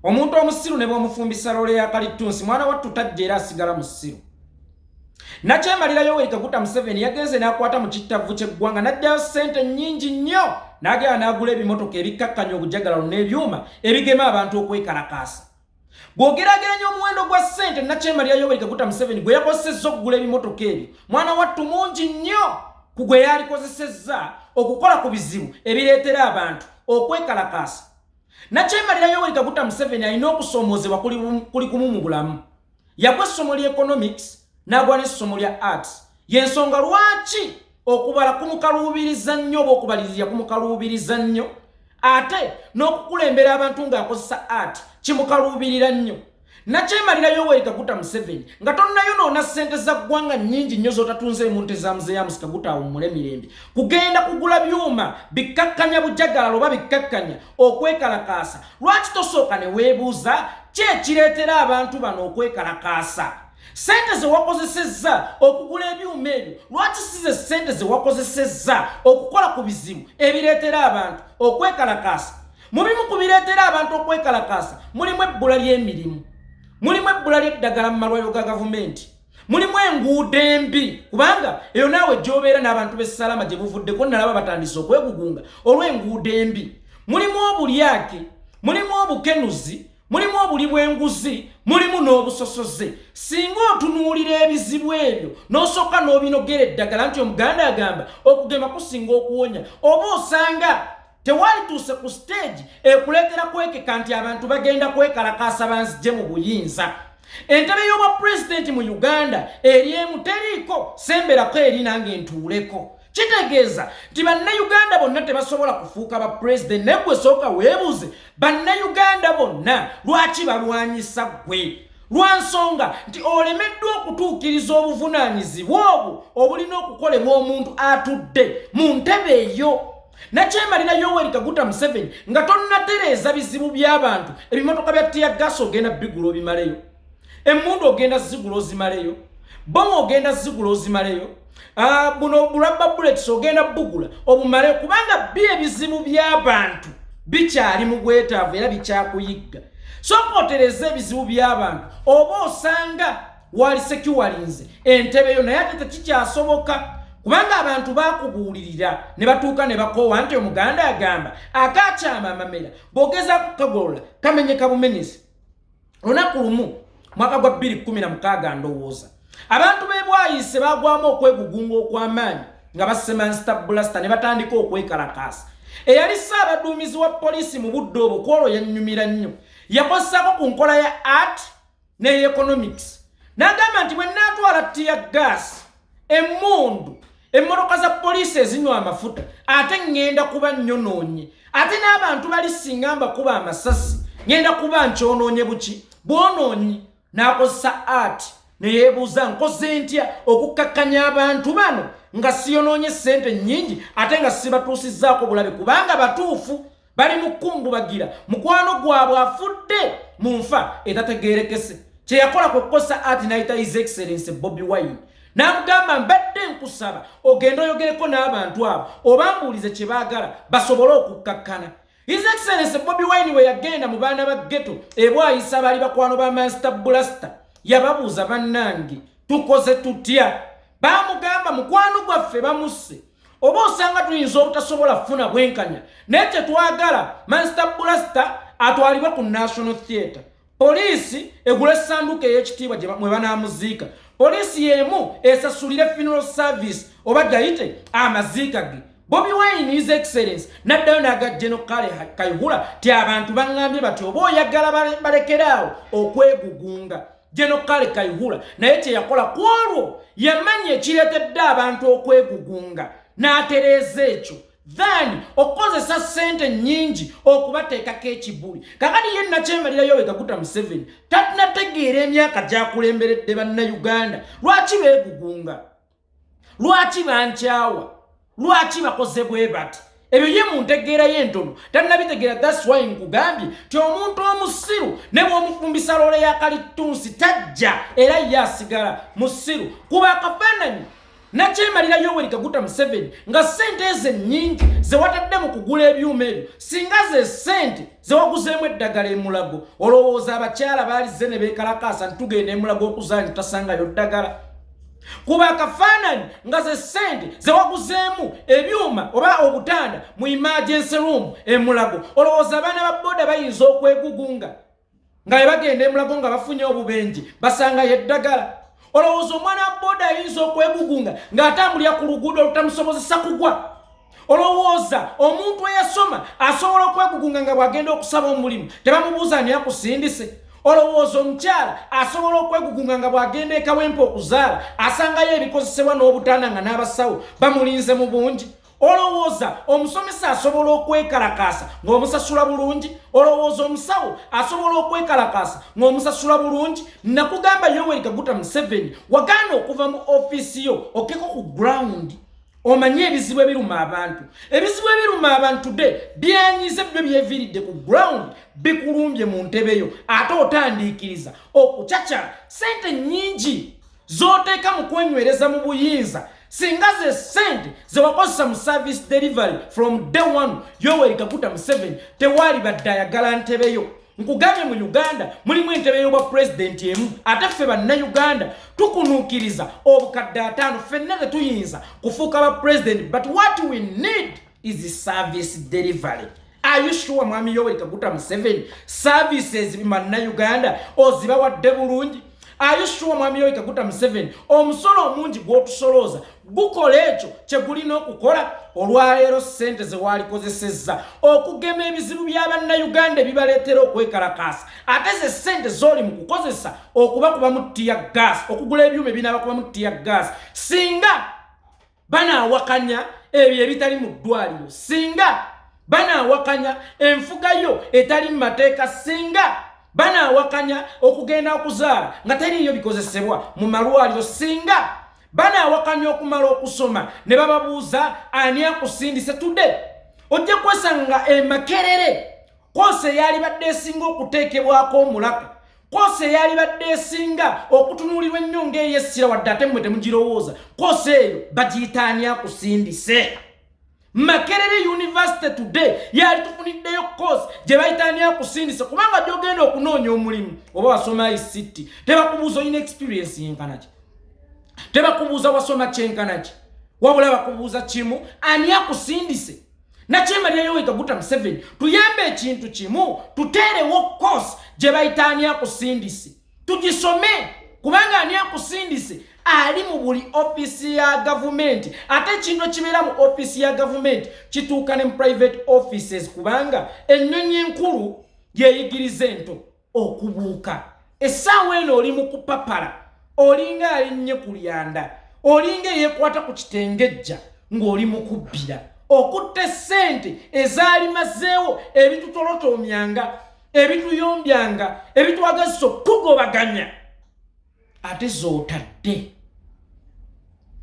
omuntu omusiru ne bw'omufumbisa loole ya kalitunsi mwana wattu tajja era asigala musiru. Nakyemalira Yoweri Kaguta Museveni yagenze n'akwata mu kittavu ky'eggwanga n'addayo ssente nnyingi nnyo n'agenda n'agula ebimotoka ebikkakkanya obujagalalo n'ebyuma ebigema abantu okwekalakaasa. Bw'ogeraageranya omuwendo gwa ssente Nakyemalira Yoweri Kaguta Museveni gwe yakozesezza okugula ebimotoka ebyo mwana wattu mungi nnyo ku gwe yalikozesezza okukola ku bizibu ebireetera abantu okwekalakaasa. Nakyemalira Yoweri Kaguta Museveni alina okusomoozebwa kuli kumu mu bulamu. Yagwa essomo lya economics n'agwa n'essomo lya arts. Y'ensonga lwaki okubala kumukaluubiriza nnyo oba okubalirira kumukaluubiriza nnyo ate n'okukulembera abantu ng'akozesa art kimukaluubirira nnyo. Nakyemalira Yoweri Kaguta Museveni nga tonnayonoona ssente za ggwanga nnyingi nnyo z'otatunze mu nte za muzeeyi Amusi Kaguta awummule mirembe kugenda kugula byuma bikkakkanya bujagalalo oba bikkakkanya okwekalakaasa. Lwaki tosooka ne weebuuza ki ekireetera abantu bano okwekalakaasa? Ssente ze wakozesezza okugula ebyuma ebyo lwaki si ze ssente ze wakozesezza okukola ku bizibu ebireetera abantu okwekalakaasa? Mu bimu ku bireetera abantu okwekalakaasa mulimu ebbula ly'emirimu, mulimu ebbula ly'eddagala mu malwaliro ga gavumenti, mulimu enguudo embi kubanga eyo naawe gy'obeera n'abantu b'essalama gye buvuddeko nalaba batandise okwegugunga olw'enguudo embi, mulimu obulyake, mulimu obukenuzi, mulimu obuli bw'enguzi, mulimu n'obusosoze. Singa otunuulira ebizibu ebyo n'osooka n'obinogera eddagala nti omuganda agamba okugema kusinga okuwonya, oba osanga tewalituuse ku stage ekuleetera kwekeka nti abantu bagenda kwekalakaasa banzije mu buyinza. Entebe y'obwa pulezidenti mu Uganda eri emu teriiko, semberako eri nange ntuuleko. Kitegeeza nti bannayuganda bonna tebasobola kufuuka ba pulezidenti naye gwe sooka weebuuze bannayuganda bonna lwaki balwanyisa ggwe? Lwa nsonga nti olemeddwa okutuukiriza obuvunaanyizibwa obwo obulina okukolebwa omuntu atudde mu ntebe eyo. Nakyemalira Yoweri Kaguta Museveni nga tonnatereeza bizibu by'abantu. Ebimotoka bya tiyagasi ogenda bigula obimaleyo, emmundu ogenda zigula ozimaleyo, bomu ogenda zigula ozimaleyo, buno bulabba bullets ogenda bugula obumaleyo kubanga ebizibu by'abantu bikyali mu bwetaavu era bikyakuyigga. Sooka otereza ebizibu by'abantu oba osanga wali secuwalinze entebe yo naye ate tekikyasoboka kubanga abantu bakubuulirira ne batuuka ne bakoowa nti omuganda agamba akakyama amamera bw'ogezaako kukagolola kamenyeka bumenyezi. Olunaku lumu mwaka gwa 2016 ndowooza abantu b'e Bwayise bagwamu okwegugunga okw'amaanyi nga basemansta bulasta ne batandika okwekalakaasa. Eyali ssaabaduumizi wa poliisi mu budde obwo kwolwo yannyumira nnyo, yakozesako ku nkola ya art ne economics n'agamba nti bwe nnaatwala tiyagasi emmundu emmotoka za poliisi ezinywa amafuta ate ngenda kuba nnyonoonye, ate n'abantu bali singa mbakuba amasasi ngenda kuba nkyonoonye buki bwonoonyi. N'akozesa art ne yeebuuza nkoze ntya okukkakkanya abantu bano nga siyonoonye ssente nnyingi ate nga sibatuusizzaako bulabe kubanga batuufu bali mu kkungubagira mukwano gwabwe afudde mu nfa etategeerekese. Kye yakola kwe kukozesa art n'ayita His Excellency Bobi Wine n'amugamba mbadde nkusaba ogenda oyogereko n'abantu abo obambuulize kye baagala basobole okukkakkana. His Excellency Bobi Wine we yagenda mu baana ba ghetto e Bwayise abaali bakwano ba Master Blaster yababuuza bannange tukoze tutya? Baamugamba mukwano gwaffe bamusse, oba osanga tuyinza obutasobola kufuna bwenkanya naye tetwagala Master Blaster atwalibwe ku National Theatre. Poliisi egula essanduuko ey'ekitiibwa gye mwe banaamuziika. Poliisi y'emu esasulire funeral service oba gayite amaziika ge. Bobi Wine His Excellency n'addayo n'aga General Kale ti abantu baŋŋambye bati oba oyagala balekeraawo okwegugunga. General Kale naye kye yakola ku olwo yamanya ekireetedde abantu okwegugunga n'atereeza ekyo then okozesa ssente nnyingi okubateekako ekibuli. Kakati ye Nakyemalira Yoweri Kaguta Museveni tatnategeera emyaka gy'akulemberedde bannayuganda lwaki beegugunga, lwaki bankyawa, lwaki bakoze bwe bati. Ebyo ye mu ntegeera y'entono tannabitegeera. That's why nkugambye ti omuntu omusiru ne bw'omufumbisa loole ya kalitunsi tajja era ye asigala musiru kuba akafaananyi Nakyemalira Yoweri Kaguta Museveni nga sente eze nnyingi ze watadde mu kugula ebyuma ebyo singa ze sente ze waguzeemu eddagala e Mulago olowooza abakyala baalizze ne beekalakaasa ntugenda e Mulago okuzaala tasangayo ddagala kuba akafaananyi nga ze sente ze waguzeemu ebyuma oba obutanda mu emergency room e Mulago olowooza abaana ba boda bayinza okwegugunga nga bwe bagenda e Mulago nga bafunye obubenje basangayo eddagala olowooza omwana wa boda ayinza okwegugunga ng'atambulira ku luguudo olutamusobozesa kugwa olowooza omuntu eyasoma asobola okwegugunga nga bw'agenda okusaba omulimu tebamubuuza ani akusindise olowooza omukyala asobola okwegugunga nga bw'agenda ekawempe okuzaala asangayo ebikozesebwa n'obutanda nga n'abasawo bamulinze mu bungi olowooza omusomesa asobola okwekalakaasa ng'omusasula bulungi olowooza omusawo asobola okwekalakaasa ng'omusasula bulungi nakugamba Yoweri Kaguta Museveni wagaana okuva mu ofiisi yo okeko ku ground omanye ebizibu ebiruma abantu de byanyize byo byeviiridde ku ground bikulumbye mu ntebe yo ate otandiikiriza okucaca sente nnyingi z'oteeka mu kwenywereza mu buyinza singa ze sente ze wakozesa mu service delivery from day one Yoweri Kaguta Museveni tewaali badde ayagala ntebe yo nkugambye mu Uganda mulimu entebe y'obwa president emu ate ffe bannayuganda tukunuukiriza obukadde 5 ffenna tetuyinza kufuuka ba president but what we need is service delivery. Are you sure mwami Yoweri Kaguta Museveni services bannayuganda ozibawadde bulungi? Are you sure mwami Yoweri Kaguta Museveni omusolo omungi gw'otusolooza gukola ekyo kye gulina okukola? Olwaleero ssente ze waalikozesezza okugema ebizibu by'abannayuganda ebibaleetera okwekalakaasa ate ze ssente z'oli mu kukozesa okubakuba mu ttiya gaasi okugula ebyuma ebinaabakuba mu ttiya gaasi singa banaawakanya ebyo ebitali mu ddwaliro singa banaawakanya enfuga yo etali mu mateeka singa banaawakanya okugenda okuzaala nga teriyo bikozesebwa mu malwaliro singa banaawakanya okumala okusoma ne bababuuza ani akusindise tudde ojja kwesanga Makerere kose eyali badde esinga okuteekebwako omulaka kose eyali badde esinga okutunuulirwa ennyo ng'eyessira wadde ate mmwe temugirowooza kose eyo bagiyita ani akusindise. Makerere University today yali tufuniddeyo course gye bayita ani akusindise kubanga gy'ogenda okunoonya omulimu oba wasoma ICT tebakubuuza olina experience yenkana ki tebakubuuza wasoma kyenkana ki wabula bakubuuza kimu ani akusindise. Nakyemalira Yoweri Kaguta Museveni tuyambe ekintu kimu tuteerewo course gye bayita ani akusindise tugisome kubanga ani akusindise ali mu buli office ya government ate kino kibeera mu office ya government kituuka ne mu private offices kubanga ennyonyi enkulu yeeyigiriza ento okubuuka. Essaawa eno oli mu kupapala olinga alinnye ku lyanda olinga eyeekwata ku kitengejja ng'oli mu kubbira okutte ssente ezaali mazeewo ebitutolotoomyanga ebituyombyanga ebitwagazisa okugobaganya ate zootadde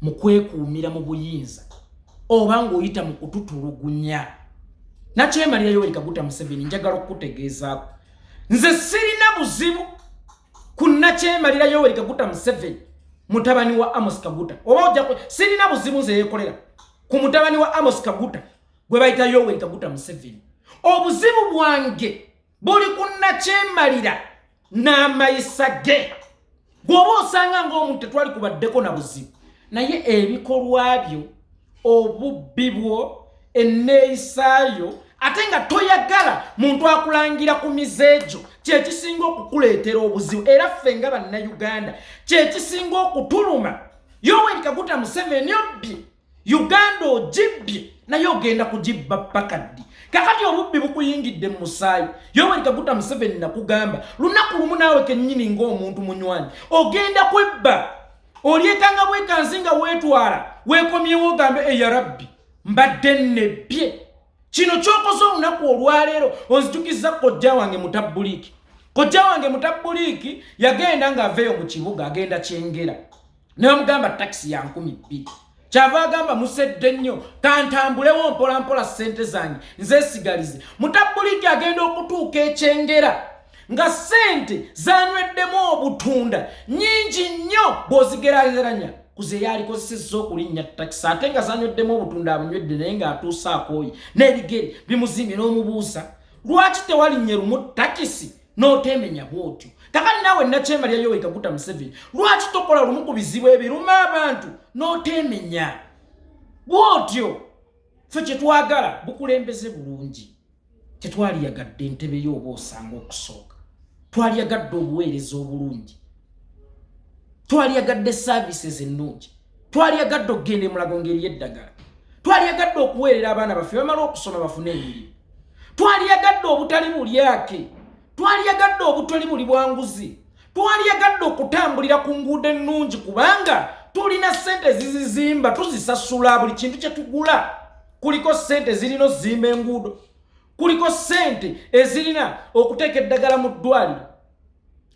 mu kwekuumira mu buyinza oba ng'oyita mu kututulugunya. Nakyemalira Yoweri Kaguta Museveni njagala okukutegeezaako nze sirina buzibu ku nakyemalira Yoweri Kaguta Museveni mutabani wa Amos Kaguta oba ojja sirina buzibu nze Yekolera ku mutabani wa Amos Kaguta gwe bayita Yoweri Kaguta Museveni. Obuzibu bwange buli ku nakyemalira n'amayisa ge bw'oba osanga ng'omuntu tetwali kubaddeko na buzibu naye ebikolwa byo obubbi bwo enneeyisaayo ate nga toyagala muntu akulangira ku mizeejo kyekisinga okukuleetera obuzibu era ffe nga bannayuganda kyekisinga okutuluma. Yoweri Kaguta Museveni obbye Uganda ogibbye naye ogenda kugibba paka ddi kakati obubbi bukuyingidde mu musaayi. Yoweri Kaguta Museveni nakugamba lunaku lumu naawe kennyini ng'omuntu munywanyi ogenda kwebba olyekanga bwekanzi nga weetwala weekomyewo ogambe eya rabbi mbadde nnebbye. Kino ky'okoze olunaku olwaleero onzijukizza kojja wange Mutabbuliiki. Kojja wange Mutabbuliiki yagenda ng'aveeyo mu kibuga agenda Kyengera ne bamugamba takisi ya 2,000 kyava agamba musedde nnyo kantambulewo mpola mpola ssente zange nzeesigalize. Mutabbuliiki agenda okutuuka Ekyengera nga ssente zanweddemu obutunda nyingi nnyo bw'ozigeraageranya kuze yali kozesezza okulinnya taxi ate nga zanyoddemu obutunda abunywedde naye ng'atuusa akooyi n'ebigere bimuzimye n'omubuuza lwaki tewalinnya lumu takisi n'oteemenya bw'otyo kakati naawe Nakyemalira Yoweri Kaguta Museveni lwaki tokola lumu ku bizibu ebiruma abantu n'oteemenya bw'otyo ffe kye twagala bukulembeze bulungi tetwaliyagadde entebe y'oba osanga okusooka twaliyagadde obuweereza obulungi twaliyagadde services ennungi twaliyagadde okugenda emulago ngeri y'eddagala twaliyagadde okuweerera abaana baffe bamala okusoma bafune emirimu twaliyagadde obutali bulyake twaliyagadde obutali buli bwanguzi twaliyagadde okutambulira ku nguudo ennungi kubanga tulina ssente zizizimba tuzisasula buli kintu kye tugula kuliko ssente zirina ozimba enguudo kuliko ssente ezirina okuteeka eddagala mu ddwaliro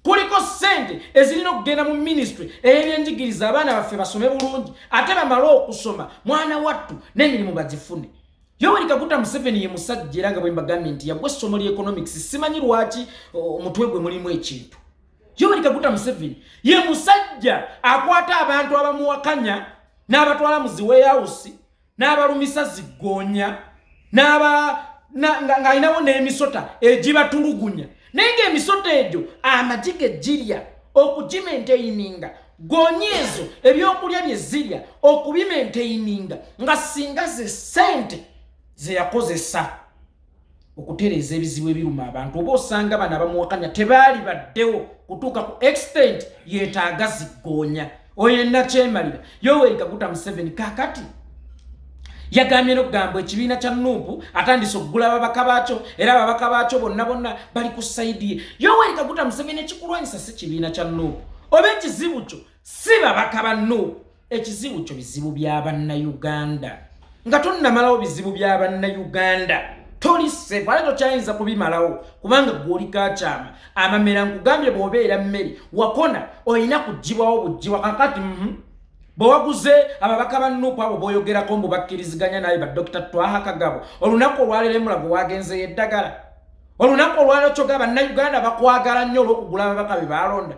kuliko ssente ezirina okugenda mu ministry ey'ebyenjigiriza abaana baffe basome bulungi ate bamale okusoma mwana wattu n'emirimu bagifune Yoweri Kaguta Museveni ye musajja era nga bwe mbagambye nti yagwa essomo lya economics simanyi lwaki omutwe gwe mulimu ekintu Yoweri Kaguta Museveni ye musajja akwata abantu abamuwakanya n'abatwala mu ziwehouse n'abalumisa ziggoonya ng'alinawo n'emisota egibatulugunya naye ng'emisota egyo amagye girya okugimentaininga goonya ezo ebyokulya bye zirya okubimentaininga nga singa ze ssente ze yakozesa okutereeza ebizibu ebiruma abantu oba osanga bano abamuwakanya tebaali baddewo kutuuka ku extent yeetaaga ziggoonya oyo Nakyemalira Yoweri Kaguta Museveni kakati yagambye n'okugamba ekibiina kya NUP atandise okugula ababaka baakyo era ababaka baakyo bonna bali ku sayidi ye Yoweri Kaguta Museveni ekikulwanyisa si kibiina kya NUP oba ekizibu kyo si babaka ba NUP ekizibu kyo bizibu bya bannayuganda nga tonnamalawo bizibu bya bannayuganda toli sefu ate tokyayinza kubimalawo kubanga gw'oli kakyama amamera nkugambye bw'obeera mmere wakona olina kuggibwawo buggiwa kakati bwawaguze ababaka ba NUP abo boyogerako mbu bakkiriziganya naye ba Dr. Tukyakabila olunaku olwalero emulago wagenze eddagala olunaku olwalero kyoga bannayuganda bakwagala nnyo olw'okugula ababaka be balonda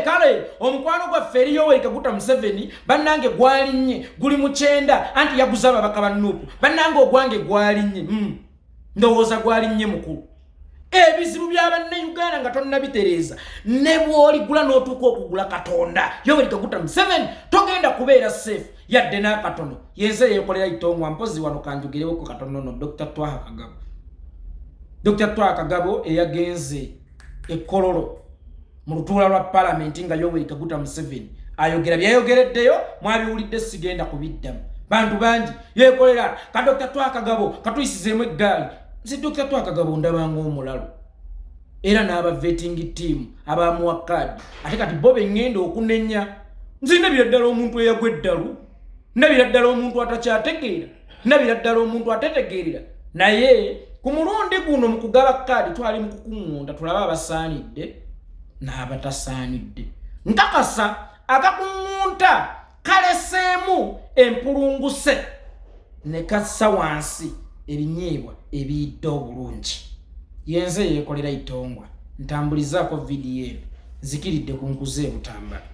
kale omukwano gwaffe eri Yoweri Kaguta Museveni bannange gwalinnye guli mu 9 anti yaguza ababaka ba NUP bannange ogwange gwalinnye ndowooza gwalinnye mukulu ebizibu bya bannayuganda nga tonnabitereeza ne bw'oligula n'otuuka okugula katonda Yoweri Kaguta Museveni togenda kubeera safe yadde n'akatono yenze yekolera itongwa mpozi wano kanjugirewo ku katono no Dr. Tukyakabila eyagenze ekkololo mu lutuula lwa parliament nga Yoweri Kaguta Museveni ayogera byayogereddeyo mwabiwulidde sigenda kubiddamu bantu bangi yekolera ka Dr. Tukyakabila katuyisizeemu eggaali nze Dr. Tukyakabila ndabanga omulalo era n'aba vetting team abamuwa kadi ate kati bo bengenda okunenya nze ndabira ddala omuntu eyagwa eddalu ndabira ddala omuntu atakyategeera ndabira ddala omuntu atetegeerera naye ku mulundi guno mu kugaba kadi twali mu kukuŋŋunda tulaba abasaanidde n'abatasaanidde nkakasa akakuŋŋunta kaleseemu empulunguse ne kassa wansi ebinyeebwa ebiyidde obulungi yenze yeekolera itongwa ntambulizaako vidiyo eno zikiridde ku nkuze ebutambala